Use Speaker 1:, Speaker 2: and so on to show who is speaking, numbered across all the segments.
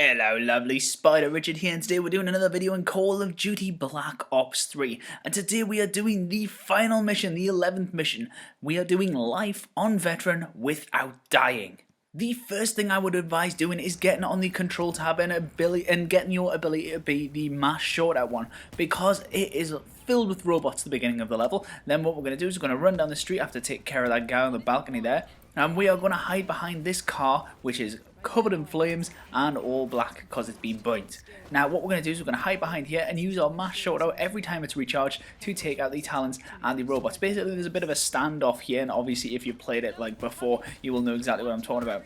Speaker 1: Hello lovely Spider Richard here, and today we're doing another video in Call of Duty Black Ops 3, and today we are doing the final mission, the 11th mission. We are doing Life on Veteran without dying. The first thing I would advise doing is getting on the control tab and getting your ability to be the mass shortout one, because it is filled with robots at the beginning of the level. Then what we're going to do is we're going to run down the street after take care of that guy on the balcony there, and we are going to hide behind this car, which is covered in flames and all black because it's been burnt. Now what we're going to do is we're going to hide behind here and use our mass shortout every time it's recharged to take out the talons and the robots. Basically there's a bit of a standoff here, and obviously if you played it like before you will know exactly what I'm talking about.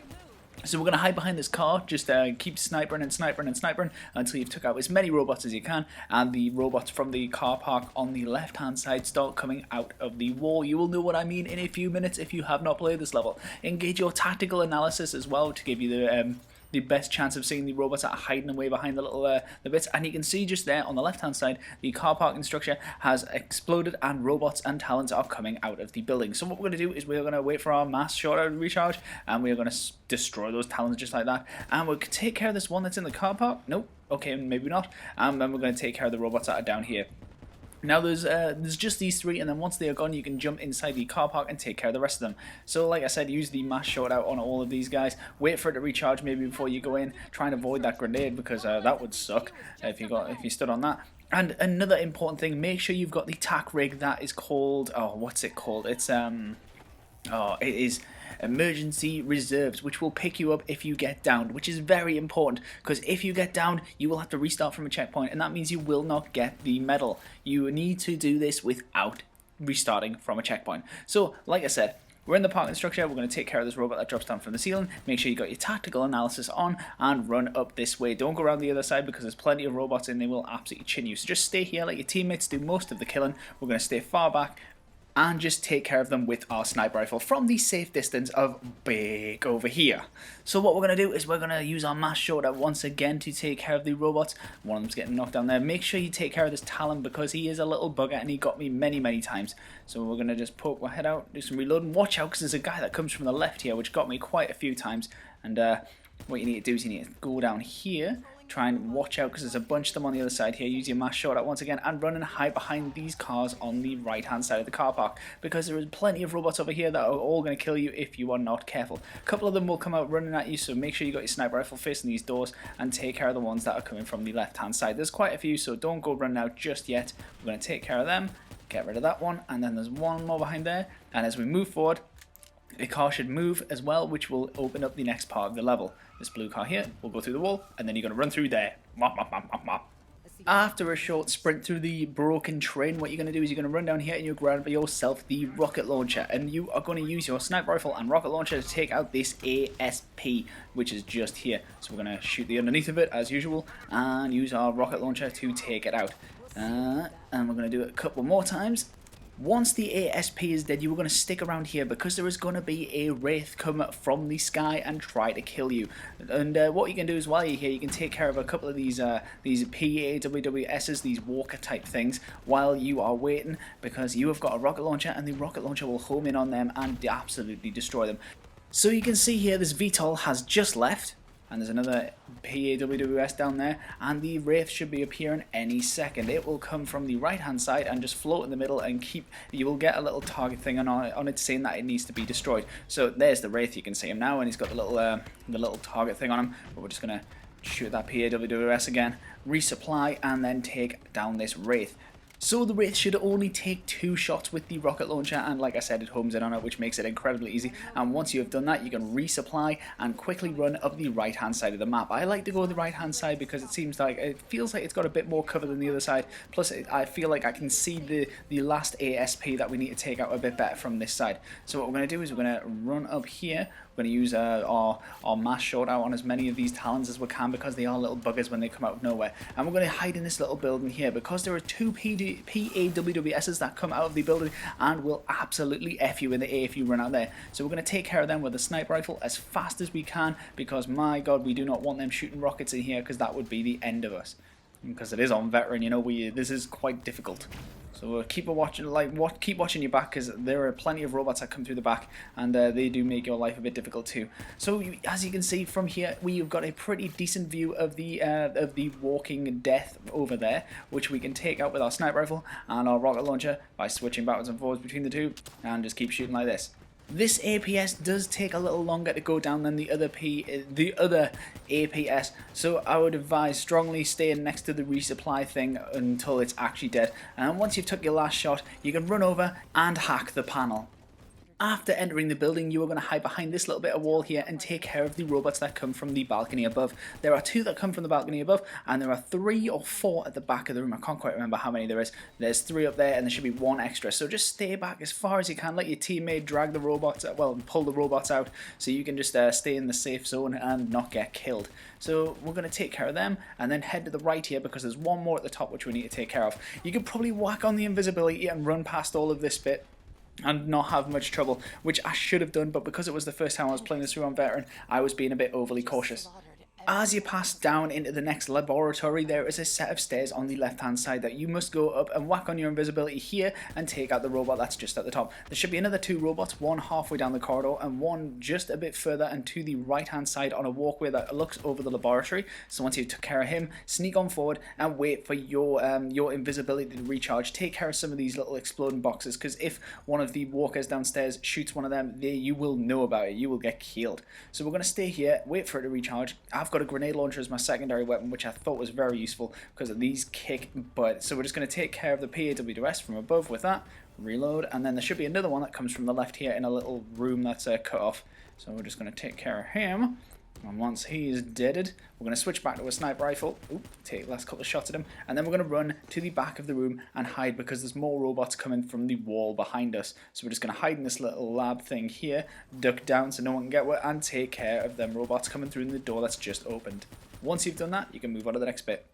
Speaker 1: So we're going to hide behind this car, just keep snipering and snipering and snipering until you've took out as many robots as you can, and the robots from the car park on the left hand side start coming out of the wall. You will know what I mean in a few minutes if you have not played this level. Engage your tactical analysis as well to give you the best chance of seeing the robots that are hiding away behind the little the bits. And you can see just there on the left hand side the car parking structure has exploded and robots and talents are coming out of the building. So what we're going to do is we're going to wait for our mass shortout to recharge, and we're going to destroy those talents just like that, and we'll take care of this one that's in the car park. Nope, okay, maybe not. And then we're going to take care of the robots that are down here. Now there's just these three, and then once they are gone you can jump inside the car park and take care of the rest of them. So like I said, use the mass shortout on all of these guys, wait for it to recharge maybe before you go in, try and avoid that grenade because that would suck if you stood on that. And another important thing, make sure you've got the tac rig that is called, what's it called? It's it is emergency reserves, which will pick you up if you get downed, which is very important because if you get downed you will have to restart from a checkpoint, and that means you will not get the medal. You need to do this without restarting from a checkpoint. So like I said, we're in the parking structure, we're going to take care of this robot that drops down from the ceiling. Make sure you got your tactical analysis on and run up this way. Don't go around the other side because there's plenty of robots and they will absolutely chin you. So just stay here, let your teammates do most of the killing. We're going to stay far back and just take care of them with our sniper rifle from the safe distance of big over here. So what we're going to do is we're going to use our mass shortout once again to take care of the robots. One of them's getting knocked down there. Make sure you take care of this talon because he is a little bugger and he got me many times. So we're going to just poke our head out, do some reloading. Watch out because there's a guy that comes from the left here which got me quite a few times. And what you need to do is you need to go down here, try and watch out because there's a bunch of them on the other side here. Use your mass shortout once again and run and hide behind these cars on the right hand side of the car park because there is plenty of robots over here that are all going to kill you if you are not careful. A couple of them will come out running at you, so make sure you got your sniper rifle facing these doors and take care of the ones that are coming from the left hand side. There's quite a few, so don't go running out just yet. We're going to take care of them, get rid of that one, and then there's one more behind there, and as we move forward the car should move as well, which will open up the next part of the level. This blue car here will go through the wall, and then you're going to run through there. Mop, mop, mop, mop, mop. After a short sprint through the broken train, what you're going to do is you're going to run down here and you'll grab yourself the rocket launcher, and you are going to use your sniper rifle and rocket launcher to take out this ASP, which is just here. So we're going to shoot the underneath of it as usual and use our rocket launcher to take it out. And we're going to do it a couple more times. Once the ASP is dead, you are going to stick around here because there is going to be a Wraith come from the sky and try to kill you. And what you can do is while you're here, you can take care of a couple of these PAWWSs, these walker type things, while you are waiting, because you have got a rocket launcher and the rocket launcher will home in on them and absolutely destroy them. So you can see here this VTOL has just left. And there's another PAWWS down there, and the Wraith should be appearing any second. It will come from the right hand side and just float in the middle and you will get a little target thing on it saying that it needs to be destroyed. So there's the Wraith, you can see him now, and he's got the little target thing on him. But we're just going to shoot that PAWWS again, resupply, and then take down this Wraith. So the Wraith should only take 2 shots with the rocket launcher, and like I said, it homes in on it, which makes it incredibly easy. And once you have done that, you can resupply and quickly run up the right hand side of the map. I like to go the right hand side because it feels like it's got a bit more cover than the other side. Plus I feel like I can see the last ASP that we need to take out a bit better from this side. So what we're going to do is we're going to run up here. We're going to use our mass shortout on as many of these talons as we can because they are little buggers when they come out of nowhere. And we're going to hide in this little building here because there are 2 PAWWSs that come out of the building and will absolutely F you in the air if you run out there. So we're going to take care of them with a sniper rifle as fast as we can because my god, we do not want them shooting rockets in here because that would be the end of us. because it is on veteran, you know, this is quite difficult. So keep watching, keep watching your back, because there are plenty of robots that come through the back, and they do make your life a bit difficult too. So as you can see from here, we've got a pretty decent view of the walking death over there, which we can take out with our sniper rifle and our rocket launcher by switching backwards and forwards between the two, and just keep shooting like this. This APS does take a little longer to go down than the other APS, so I would advise strongly staying next to the resupply thing until it's actually dead, and once you've took your last shot, you can run over and hack the panel. After entering the building, you are going to hide behind this little bit of wall here and take care of the robots that come from the balcony above. There are 2 that come from the balcony above, and there are 3 or 4 at the back of the room. I can't quite remember how many there is. There's 3 up there, and there should be 1 extra. So just stay back as far as you can. Let your teammate drag the robots, pull the robots out, so you can just stay in the safe zone and not get killed. So we're going to take care of them, and then head to the right here, because there's 1 more at the top which we need to take care of. You could probably whack on the invisibility and run past all of this bit and not have much trouble, which I should have done, but because it was the first time I was playing this through on veteran, I was being a bit overly cautious. As you pass down into the next laboratory, there is a set of stairs on the left hand side that you must go up and whack on your invisibility here and take out the robot that's just at the top. There should be another 2 robots, 1 halfway down the corridor and 1 just a bit further and to the right hand side on a walkway that looks over the laboratory. So once you took care of him, sneak on forward and wait for your invisibility to recharge. Take care of some of these little exploding boxes, because if one of the walkers downstairs shoots one of them, you will know about it. You will get killed. So we're going to stay here, wait for it to recharge. I've got a grenade launcher as my secondary weapon, which I thought was very useful because these kick butt. So we're just going to take care of the PAWS from above with that. Reload, and then there should be another one that comes from the left here in a little room that's cut off. So we're just going to take care of him. And once he's deaded, we're going to switch back to a sniper rifle. Oop, take the last couple of shots at him. And then we're going to run to the back of the room and hide, because there's more robots coming from the wall behind us. So we're just going to hide in this little lab thing here, duck down so no one can get wet, and take care of them robots coming through the door that's just opened. Once you've done that, you can move on to the next bit.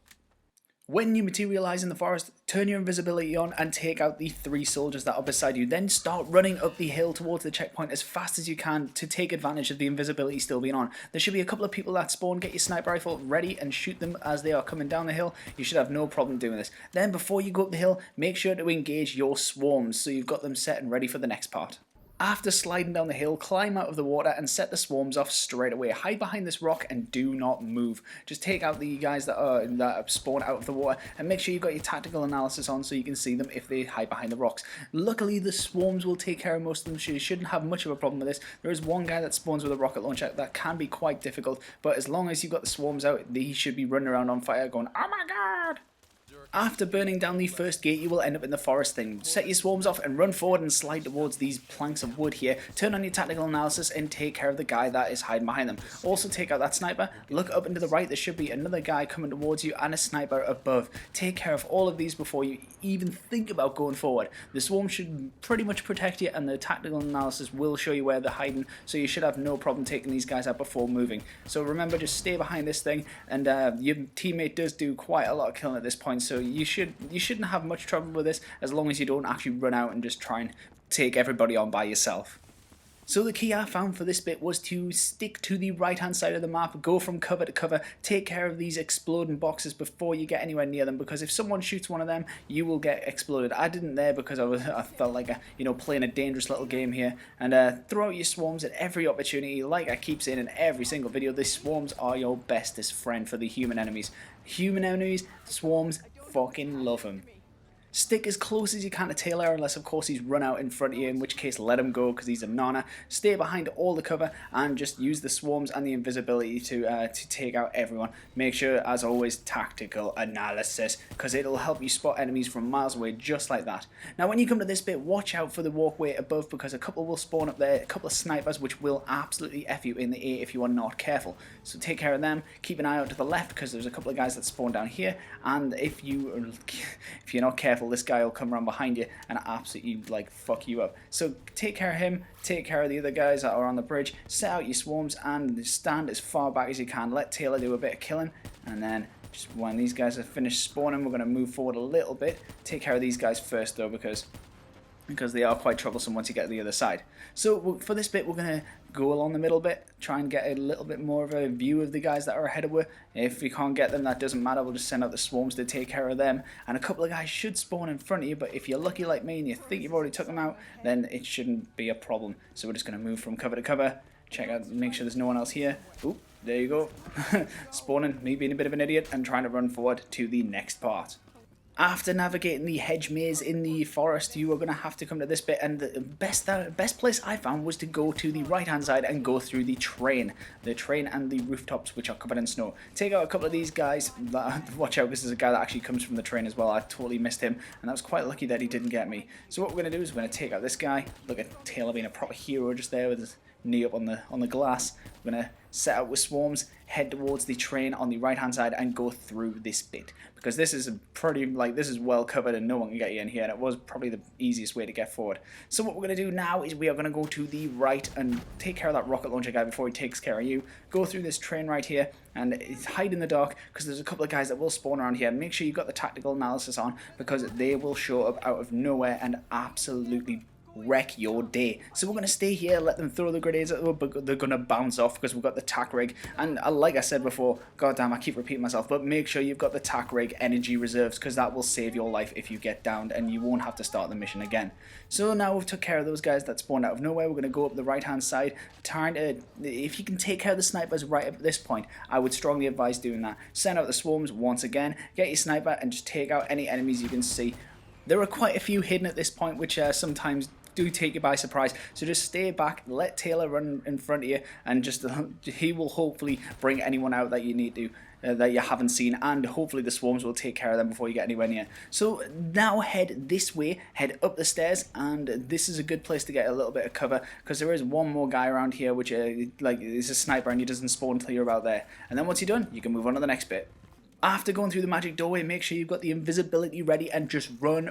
Speaker 1: When you materialize in the forest, turn your invisibility on and take out the 3 soldiers that are beside you. Then start running up the hill towards the checkpoint as fast as you can to take advantage of the invisibility still being on. There should be a couple of people that spawn. Get your sniper rifle ready and shoot them as they are coming down the hill. You should have no problem doing this. Then before you go up the hill, make sure to engage your swarms so you've got them set and ready for the next part. After sliding down the hill, climb out of the water and set the swarms off straight away. Hide behind this rock and do not move. Just take out the guys that spawn out of the water, and make sure you've got your tactical analysis on so you can see them if they hide behind the rocks. Luckily, the swarms will take care of most of them, so you shouldn't have much of a problem with this. There is 1 guy that spawns with a rocket launcher that can be quite difficult, but as long as you've got the swarms out, he should be running around on fire going, "Oh my god!" After burning down the first gate, you will end up in the forest thing. Set your swarms off and run forward and slide towards these planks of wood here. Turn on your tactical analysis and take care of the guy that is hiding behind them. Also take out that sniper. Look up and to the right, there should be another guy coming towards you and a sniper above. Take care of all of these before you even think about going forward. The swarm should pretty much protect you, and the tactical analysis will show you where they're hiding, so you should have no problem taking these guys out before moving. So remember, just stay behind this thing, and your teammate does do quite a lot of killing at this point, so you shouldn't have much trouble with this as long as you don't actually run out and just try and take everybody on by yourself. So the key I found for this bit was to stick to the right hand side of the map, go from cover to cover, take care of these exploding boxes before you get anywhere near them, because if someone shoots one of them, you will get exploded. I didn't there because I felt like playing a dangerous little game here, and throw out your swarms at every opportunity. Like I keep saying in every single video, the swarms are your bestest friend for the human enemies. Human enemies, swarms, fucking love them. Stick as close as you can to Taylor, unless of course he's run out in front of you, in which case let him go because he's a nana. Stay behind all the cover and just use the swarms and the invisibility to take out everyone. Make sure, as always, tactical analysis, because it'll help you spot enemies from miles away just like that. Now when you come to this bit, watch out for the walkway above, because a couple will spawn up there, a couple of snipers which will absolutely F you in the ear if you are not careful. So take care of them. Keep an eye out to the left, because there's a couple of guys that spawn down here, and if you're not careful, this guy will come around behind you and absolutely fuck you up. So take care of him, take care of the other guys that are on the bridge, set out your swarms and stand as far back as you can. Let Taylor do a bit of killing, and then just when these guys are finished spawning, we're going to move forward a little bit. Take care of these guys first though, because they are quite troublesome once you get to the other side. So for this bit, we're going to go along the middle bit, try and get a little bit more of a view of the guys that are ahead of us. If we can't get them, that doesn't matter, we'll just send out the swarms to take care of them, and a couple of guys should spawn in front of you, but if you're lucky like me and you think you've already took them out, then it shouldn't be a problem. So we're just going to move from cover to cover, check out, make sure there's no one else here. Oop, there you go. Spawning, me being a bit of an idiot and trying to run forward to the next part. After navigating the hedge maze in the forest, you are going to have to come to this bit, and the best place I found was to go to the right hand side and go through the train and the rooftops, which are covered in snow. Take out a couple of these guys. Watch out, because there's a guy that actually comes from the train as well. I totally missed him, and I was quite lucky that he didn't get me. So what we're going to do is we're going to take out this guy. Look at Taylor being a proper hero just there with his knee up on the glass. We're going to set out with swarms, head towards the train on the right hand side and go through this bit, because this is this is well covered and no one can get you in here, and it was probably the easiest way to get forward. So what we're going to do now is we are going to go to the right and take care of that rocket launcher guy before he takes care of you. Go through this train right here and hide in the dark, because there's a couple of guys that will spawn around here. Make sure you've got the tactical analysis on, because they will show up out of nowhere and absolutely wreck your day. So we're going to stay here, let them throw the grenades at them, but they're going to bounce off because we've got the tack rig. And like I said before, goddamn, I keep repeating myself, but make sure you've got the tack rig energy reserves, because that will save your life if you get downed and you won't have to start the mission again. So now we've took care of those guys that spawned out of nowhere. We're going to go up the right hand side, trying to, if you can take care of the snipers right at this point, I would strongly advise doing that. Send out the swarms once again, get your sniper and just take out any enemies you can see. There are quite a few hidden at this point, which sometimes do take you by surprise, so just stay back, let Taylor run in front of you, and just he will hopefully bring anyone out that you need to, that you haven't seen, and hopefully the swarms will take care of them before you get anywhere near. So now head this way, head up the stairs, and this is a good place to get a little bit of cover, because there is one more guy around here which is a sniper, and he doesn't spawn until you're about there, and then once you're done you can move on to the next bit. After going through the magic doorway, make sure you've got the invisibility ready and just run,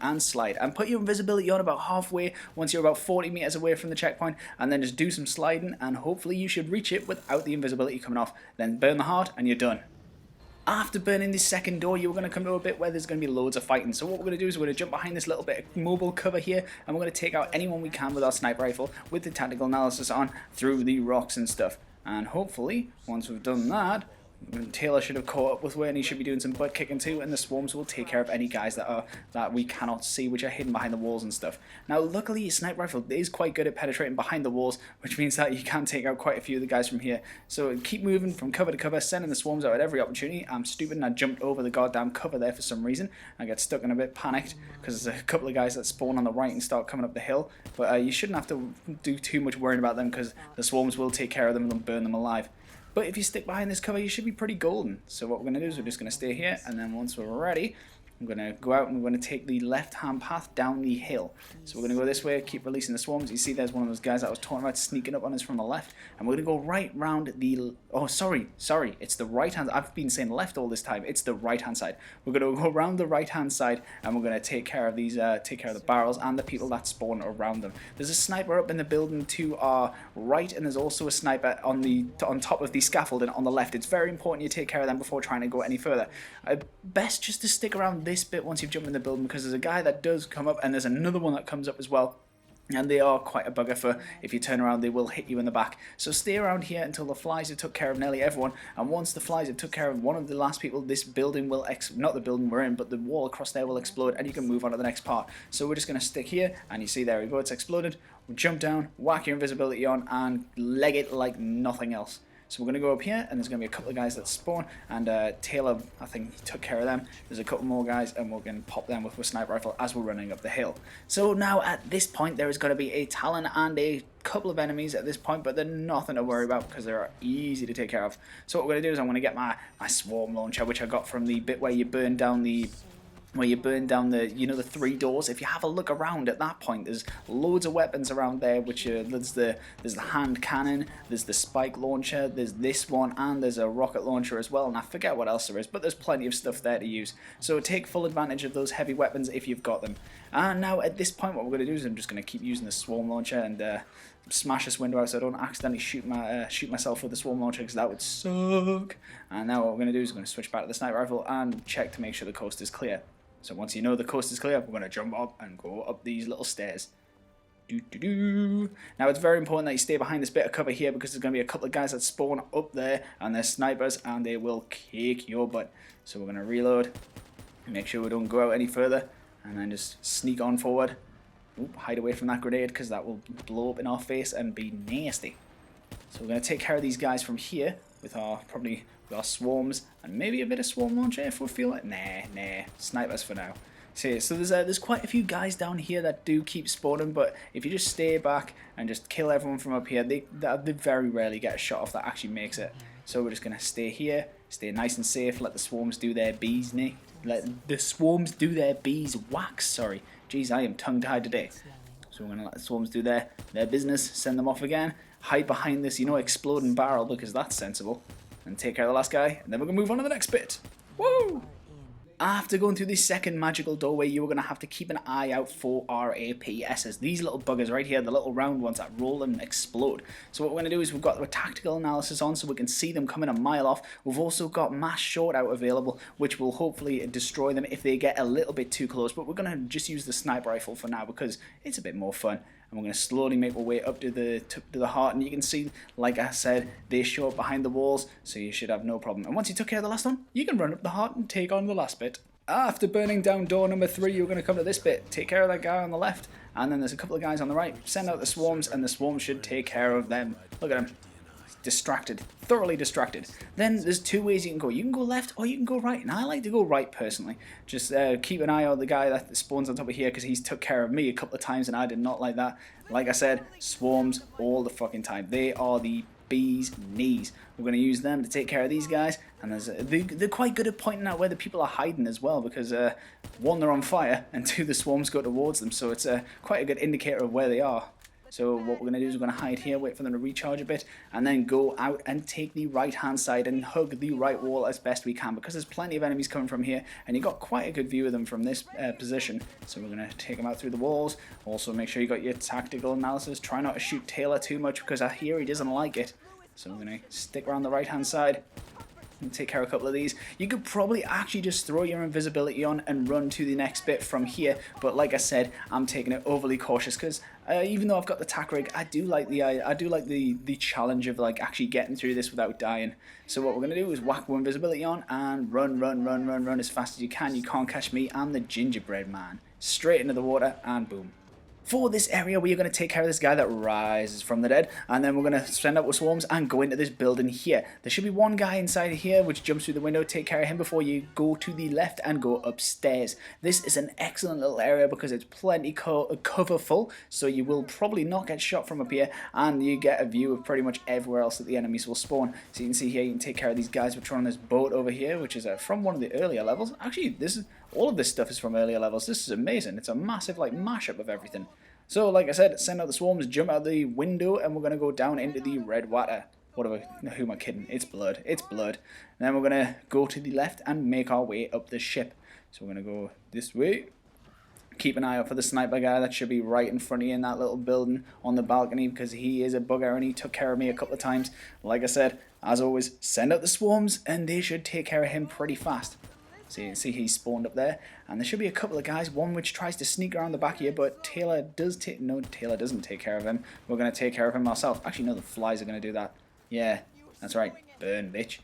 Speaker 1: and slide. And put your invisibility on about halfway once you're about 40 meters away from the checkpoint, and then just do some sliding, and hopefully you should reach it without the invisibility coming off. Then burn the heart and you're done. After burning this second door, you're going to come to a bit where there's going to be loads of fighting. So what we're going to do is we're going to jump behind this little bit of mobile cover here, and we're going to take out anyone we can with our sniper rifle with the tactical analysis on through the rocks and stuff. And hopefully, once we've done that, Taylor should have caught up with where, and he should be doing some butt kicking too, and the swarms will take care of any guys that we cannot see, which are hidden behind the walls and stuff. Now luckily your sniper rifle is quite good at penetrating behind the walls, which means that you can take out quite a few of the guys from here. So keep moving from cover to cover, sending the swarms out at every opportunity. I'm stupid and I jumped over the goddamn cover there for some reason. I get stuck and a bit panicked because there's a couple of guys that spawn on the right and start coming up the hill, but you shouldn't have to do too much worrying about them, because the swarms will take care of them and burn them alive. But if you stick behind this cover, you should be pretty golden. So what we're going to do is we're just going to stay here, and then once we're ready, I'm going to go out and we're going to take the left-hand path down the hill. So we're going to go this way, keep releasing the swarms. You see there's one of those guys that I was talking about sneaking up on us from the left. And we're going to go right round the... Oh, sorry. It's the right-hand... I've been saying left all this time. It's the right-hand side. We're going to go around the right-hand side, and we're going to take care of these... take care of the barrels and the people that spawn around them. There's a sniper up in the building to our right, and there's also a sniper on top of the scaffolding on the left. It's very important you take care of them before trying to go any further. Best just to stick around this bit once you've jumped in the building, because there's a guy that does come up, and there's another one that comes up as well. And they are quite a bugger for, if you turn around, they will hit you in the back. So stay around here until the flies have took care of nearly everyone. And once the flies have took care of one of the last people, this building will, not the building we're in, but the wall across there will explode, and you can move on to the next part. So we're just going to stick here, and you see there we go, it's exploded. We'll jump down, whack your invisibility on, and leg it like nothing else. So we're going to go up here, and there's going to be a couple of guys that spawn, and Taylor, I think, he took care of them. There's a couple more guys, and we're going to pop them with a sniper rifle as we're running up the hill. So now at this point, there is going to be a Talon and a couple of enemies at this point, but they're nothing to worry about because they're easy to take care of. So what we're going to do is I'm going to get my swarm launcher, which I got from the bit where you burn down the... the 3 doors. If you have a look around at that point, there's loads of weapons around there, which there's the hand cannon, there's the spike launcher, there's this one, and there's a rocket launcher as well, and I forget what else there is, but there's plenty of stuff there to use. So take full advantage of those heavy weapons if you've got them. And now at this point what we're going to do is I'm just going to keep using the swarm launcher and smash this window out so I don't accidentally shoot myself with the swarm launcher, because that would suck. And now what we're going to do is we're going to switch back to the sniper rifle and check to make sure the coast is clear. So once you know the coast is clear, we're going to jump up and go up these little stairs. Now it's very important that you stay behind this bit of cover here because there's going to be a couple of guys that spawn up there and they're snipers and they will kick your butt. So we're going to reload, make sure we don't go out any further, and then just sneak on forward. Oop, hide away from that grenade because that will blow up in our face and be nasty. So we're going to take care of these guys from here with our swarms and maybe a bit of swarm launcher if we feel it. Nah, snipers for now. So there's quite a few guys down here that do keep spawning, but if you just stay back and just kill everyone from up here, they very rarely get a shot off that actually makes it. So we're just going to stay here, stay nice and safe, let the swarms do their bees, let the swarms do their bees wax, sorry. Jeez, I am tongue-tied today. So we're going to let the swarms do their business, send them off again, hide behind this, exploding barrel because that's sensible, and take care of the last guy, and then we're going to move on to the next bit. Woo! After going through this second magical doorway, you are going to have to keep an eye out for RAPSs. These little buggers right here, the little round ones that roll and explode. So what we're going to do is we've got the tactical analysis on so we can see them coming a mile off. We've also got mass short out available, which will hopefully destroy them if they get a little bit too close. But we're going to just use the sniper rifle for now because it's a bit more fun. And we're going to slowly make our way up to the heart, and you can see, like I said, they show up behind the walls, so you should have no problem. And once you took care of the last one, you can run up the heart and take on the last bit. After burning down door number 3, you're going to come to this bit, take care of that guy on the left, and then there's a couple of guys on the right. Send out the swarms, and the swarms should take care of them. Look at him. Distracted, thoroughly distracted. Then there's 2 ways you can go. You can go left or you can go right, and I like to go right personally. Just keep an eye on the guy that spawns on top of here because he's took care of me a couple of times and I did not like that. Like I said, swarms all the fucking time. They are the bee's knees. We're going to use them to take care of these guys, and they're quite good at pointing out where the people are hiding as well because 1, they're on fire, and 2, the swarms go towards them, so it's quite a good indicator of where they are. So what we're going to do is we're going to hide here, wait for them to recharge a bit, and then go out and take the right-hand side and hug the right wall as best we can, because there's plenty of enemies coming from here, and you've got quite a good view of them from this position. So we're going to take them out through the walls. Also make sure you got your tactical analysis. Try not to shoot Taylor too much, because I hear he doesn't like it. So we're going to stick around the right-hand side and take care of a couple of these. You could probably actually just throw your invisibility on and run to the next bit from here, but like I said, I'm taking it overly cautious because even though I've got the tac rig, I do like the challenge of like actually getting through this without dying. So what we're gonna do is whack our invisibility on and run as fast as you can. You can't catch me. I'm the gingerbread man. Straight into the water and boom. For this area, we are going to take care of this guy that rises from the dead, and then we're going to send out with swarms and go into this building here. There should be one guy inside here which jumps through the window. Take care of him before you go to the left and go upstairs. This is an excellent little area because it's plenty coverful, so you will probably not get shot from up here, and you get a view of pretty much everywhere else that the enemies will spawn. So you can see here, you can take care of these guys which are on this boat over here, which is from one of the earlier levels. Actually, all of this stuff is from earlier levels. This is amazing. It's a massive like mashup of everything. So like I said, send out the swarms, jump out the window, and we're going to go down into the red water. Who am I kidding? It's blood. It's blood. And then we're going to go to the left and make our way up the ship. So we're going to go this way. Keep an eye out for the sniper guy that should be right in front of you in that little building on the balcony, because he is a bugger and he took care of me a couple of times. Like I said, as always, send out the swarms and they should take care of him pretty fast. So you can see he's spawned up there, and there should be a couple of guys, one which tries to sneak around the back here, but Taylor doesn't take care of him. We're going to take care of him ourselves. Actually, no, the flies are going to do that. Yeah, that's right. Burn, bitch.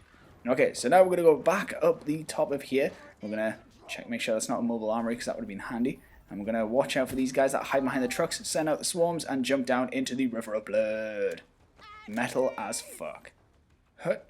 Speaker 1: Okay, so now we're going to go back up the top of here. We're going to make sure that's not a mobile armory, because that would have been handy. And we're going to watch out for these guys that hide behind the trucks, send out the swarms, and jump down into the river of blood. Metal as fuck. Hut.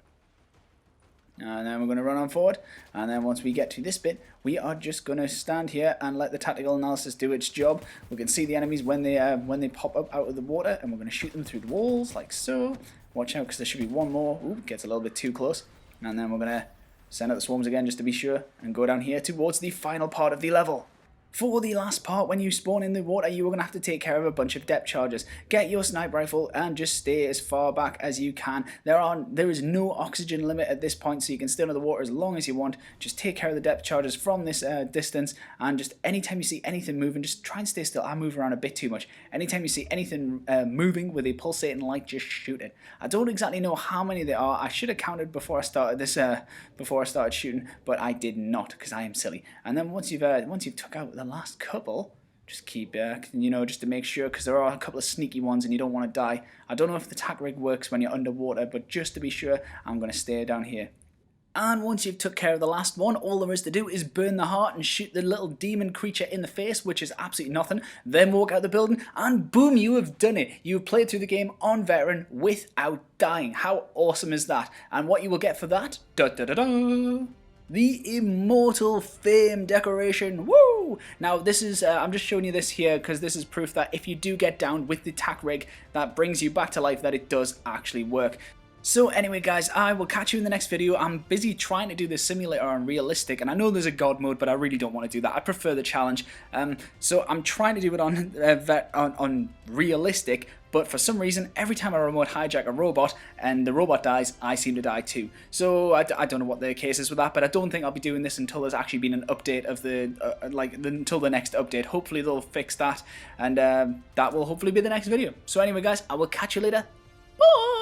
Speaker 1: And then we're going to run on forward, and then once we get to this bit, we are just going to stand here and let the tactical analysis do its job. We can see the enemies when they pop up out of the water, and we're going to shoot them through the walls like so. Watch out, because there should be one more. Ooh, gets a little bit too close. And then we're going to send out the swarms again just to be sure, and go down here towards the final part of the level. For the last part, when you spawn in the water, you are going to have to take care of a bunch of depth charges. Get your sniper rifle and just stay as far back as you can. There is no oxygen limit at this point, so you can stay under the water as long as you want. Just take care of the depth charges from this distance, and just anytime you see anything moving, just try and stay still. I move around a bit too much. Anytime you see anything moving with a pulsating light, just shoot it. I don't exactly know how many there are. I should have counted before I started this, before I started shooting, but I did not because I am silly. And then once you've took out the last couple, Just keep, you know, just to make sure, because there are a couple of sneaky ones and you don't want to die. I don't know if the tack rig works when you're underwater, but just to be sure, I'm going to stay down here. And once you've took care of the last one, all there is to do is burn the heart and shoot the little demon creature in the face, which is absolutely nothing. Then walk out the building and boom, you have done it. You've played through the game on veteran without dying. How awesome is that? And what you will get for that? Da da da da! The Immortal Fame Decoration. Woo! Now this is, I'm just showing you this here because this is proof that if you do get down with the tack rig that brings you back to life, that it does actually work. So anyway guys, I will catch you in the next video. I'm busy trying to do this simulator on realistic, and I know there's a god mode, but I really don't want to do that. I prefer the challenge. So I'm trying to do it on realistic, but for some reason, every time I remote hijack a robot and the robot dies, I seem to die too. So I don't know what the case is with that, but I don't think I'll be doing this until there's actually been an update of the, until the next update. Hopefully they'll fix that, and that will hopefully be the next video. So anyway guys, I will catch you later. Bye!